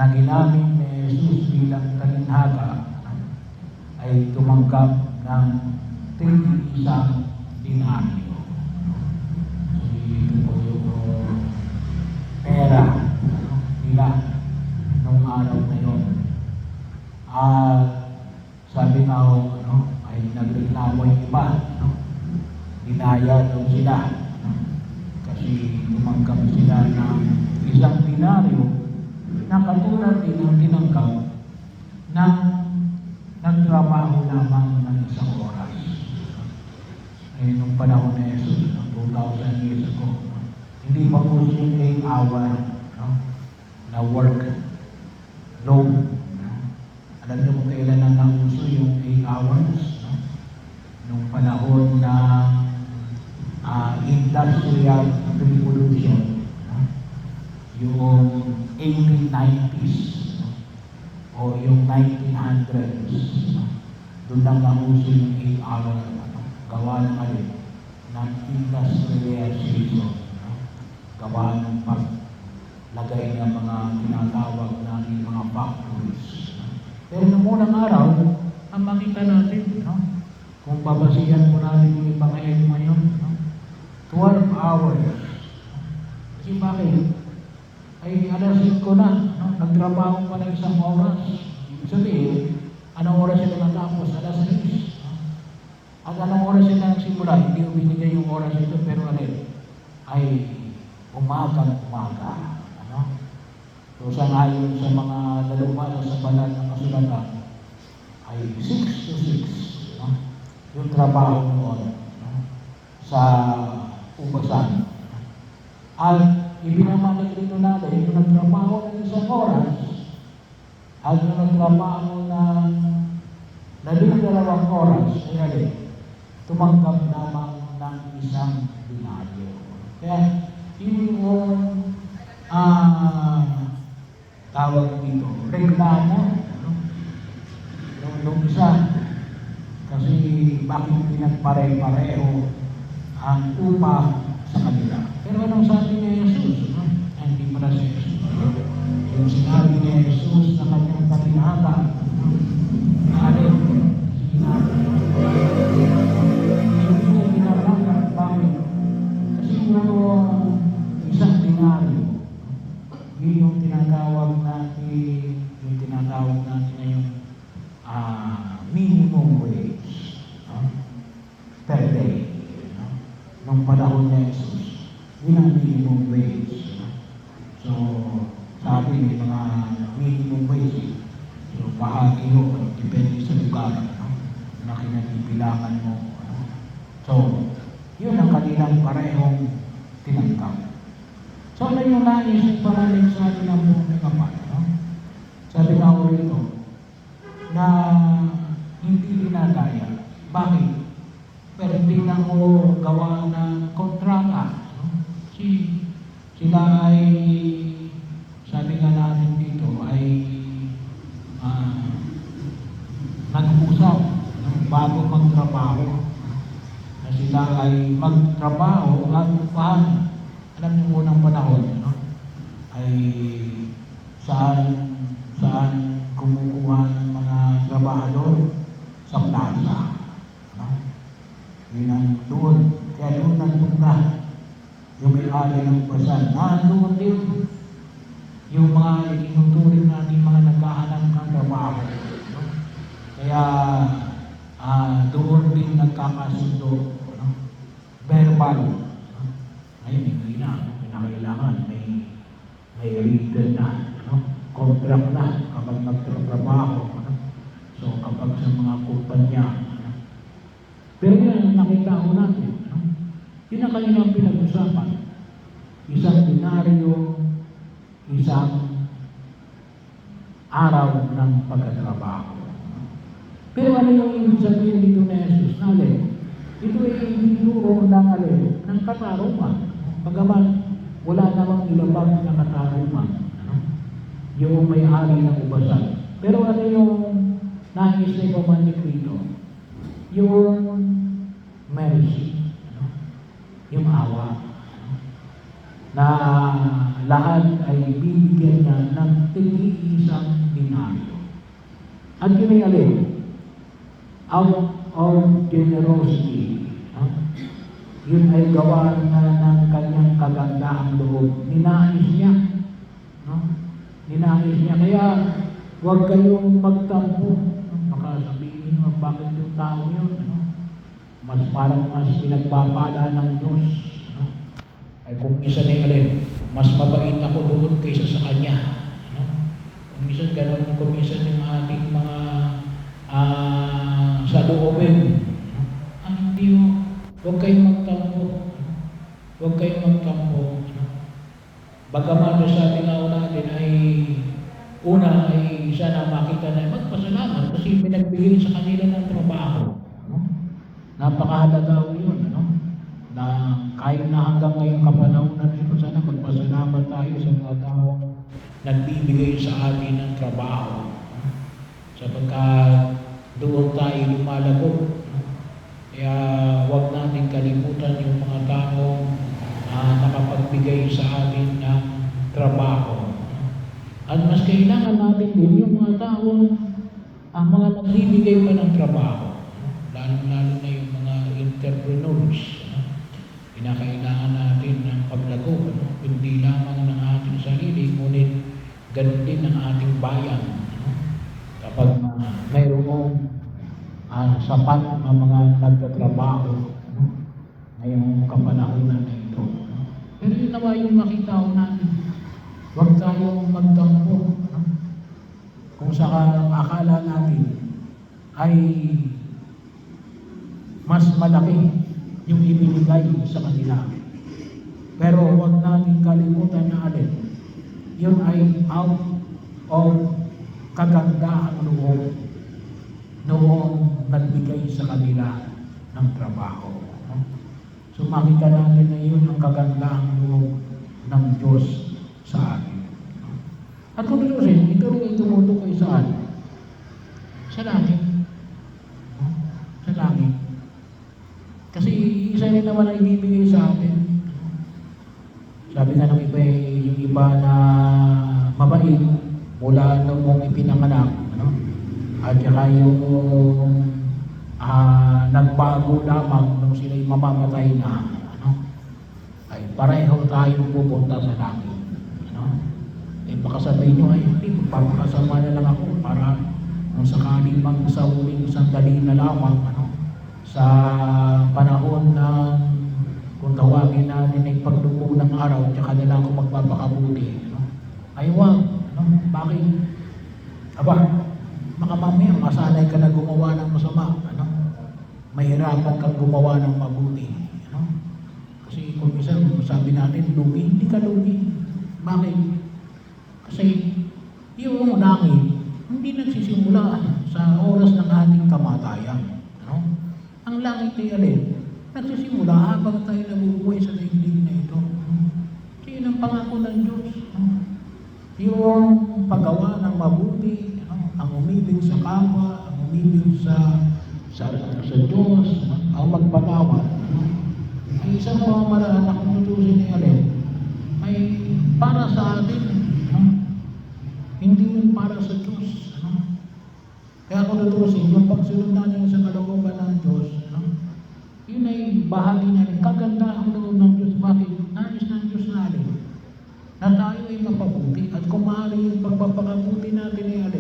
na ginamit ni Jesus bilang talinhaga ay tumanggap ng tig-isang dinaryo. So, ito po yung pera nila nung araw na yun. At sabi nga ay nagreklamo yung iba. Dinaya daw sila. Kasi tumanggap sila ng isang dinaryo na katulad din ang tinanggap ng nagtrabaho lamang ng isang oras. Ay nung panahon ni Jesus, 2,000 years ago, hindi pa po yung 8 hour na work load. Alam niyo kung kailan na nauso yung 8 hours? Nung panahon ng Industrial Revolution, yung 1890s o yung 1900s, doon lang nauso yung 8 hour gawa ng ng industrialization, gawa ng paglagay ng mga tinatawag natin mga factories. Pero noong unang araw, ang makita natin, kung babasihan mo natin yung Ebanghelyo ngayon, 12 hours. Kasi bakit? Ay alas 5 na, nagtrabaho pa ng isang oras. Ibig sabihin, anong oras sila natapos? Alas 6. At anong oras sila nagsimula? Hindi ko binigay yung oras ito, pero ay umagang-umaga. So, sangayon sa mga nalumala sa banal ng kasulatan, ay 6 to 6 yung trabaho noon sa ubasan. At ibinamalik dito natin, yung nagtrabaho ng isang oras, at yung nagtrabaho ng 12 oras, ay tumanggap naman ng isang dinaryo. Kaya, yun yung tawag dito, reklamo. Nung isa, kasi bakit pinagpare-pareho ang upa sa kanila. Pero anong sabi ni Jesus? Hindi pala si Jesus. Yung sinabi ni Jesus sa kanyang talinhaga, sinabi, hindi niya binabanggit bakit. Kasi yung isang dinaryo, yun yung tinatawag natin ngayong minimum wage per day. Nung panahon ni Jesus, yun ang minimum wage. So, sabi may mga minimum wage. So, bahagi yun, depende sa lugar na kinabibilangan mo. So, yun ang kanilang parehong tinanggap. So, ano yung nais pamalig sa atin ng buong kapal? Sabi nga ko rito, na hindi dinadaya. Bakit? Pero hindi na ko gawa ng kontrata. Sila ay, sabi nga natin dito, ay nag-usap bago magtrabaho. Na sila ay magtrabaho at paano. Alam niyo unang panahon, ay saan kumukuha ng mga trabahador sa plaza. Yun ang doon. Kaya doon nagtunga yung may-ari ng basan. Doon din yung mga inuturing natin mga naghahanap ng trabaho. Kaya doon din nagkakasundo. Verbal. Ngayon, hindi na. Pinakailangan. May written na. Contract na kapag nagtatrabaho. So, kapag sa mga kumpanya. Pero yan, nakita ko natin. Yun ang kanilang pinag-usapan. Isang dinaryo, isang araw ng pagkatrabaho. Pero ano yung ibig sabihin dito na Jesus? Ito ay hinuro ng katarungan. Pagaman, wala namang ilabang na katarungan. Yung may-ari ng ubasan. Pero ano yung nais na ipamanik dito? Yung mercy. Yung awa. Na lahat ay bibigyan niya ng At yun ay alin? Out of generosity. Yun ay gawa na ng kanyang kagandahang loob. Ninais niya. Ninais niya. Kaya huwag kayong magtampo. Baka sabihin nyo, bakit yung tao yun? Mas parang mas pinagpapala ng Diyos. Ay kung isa na alin, mas mabait ako doon kaysa sa kanya. Kung minsan gano'n, kung minsan yung ating mga sa loobin. Hindi mo, huwag kayong magtampo. Huwag kayong magtampo. Bagaman sa ating natin ay una ay sana makita na magpasalamat kasi pinagbigay sa kanila ng trabaho. Napakahalaga yun. Na kahit na hanggang ngayong kapanahunan ito, sana magpasalamat tayo sa mga taong nagbibigay sa atin ng trabaho. Sapagkat doon tayo lumalago. Kaya huwag natin kalimutan yung mga taong nakapagbigay sa atin ng trabaho. At mas kailangan natin din yung mga taong mga nagbibigay pa ng trabaho. Lalo-lalo na yung mga entrepreneurs. Kinakailangan natin ng paglago. Hindi lamang ng ating sarili, ngunit ganun din ng ating bayan. Kapag mayroong sapat na mga nagtatrabaho ngayong kapanahunan na ito. Pero yun naman yung makita ko natin. Huwag tayong magtampo. Kung sa akala natin ay mas malaki yung ibinigay sa kanila. Pero huwag natin kalimutan na alin. Yun ay out of kagandahan loob noong nagbigay sa kanila ng trabaho. So makita natin na yun ang kagandahang loob ng Diyos sa atin. At kung tutusin, ito rin ay tumutukoy saan? Sa langit. Sa langit. Kasi isa rin naman ang ibibigay sa atin. Sabi nga ng iba, yung iba na mabait mula noong ipinanganak, at saka yung nagbago lamang nung sila'y mamamatay na, ay pareho tayong pupunta sa langit. Baka sabihin nyo, ay hindi, magpapakasama na lang ako para kung sakaling mang sa huling sandali na lamang, sa panahon ng kung tawagin natin ay pagdugo ng araw, tsaka na lang ako magpapakabuti. Ay wag, bakit? Aba, baka mamaya masanay ka na gumawa ng masama. Mahirapan kang gumawa ng mabuti. Kasi kung minsan sabi natin, lugi, hindi ka lugi. Bakit? Kasi yung langit, hindi nagsisimula sa oras ng ating kamatayan. Ang langit ay alin? Nagsisimula habang tayo nabubuhay sa daigdig na ito. Kasi yun ang pangako ng Diyos. Yung paggawa ng mabuti, ang umibig sa kapwa, ang umibig sa Diyos, ang magpatawad. Ay isang pamamaraan na kung tutusin ni alin, ay para sa atin. Hindi yun para sa Diyos. Kaya kung tutusin, yung pagsunod natin sa kalooban ng Diyos, yun ay bahagi na rin. Kagandahan loob ng Diyos. Bakit? Nais ng Diyos na alin. Na tayo ay mapabuti. At kung maaari yung pagpapakabuti natin ay alin.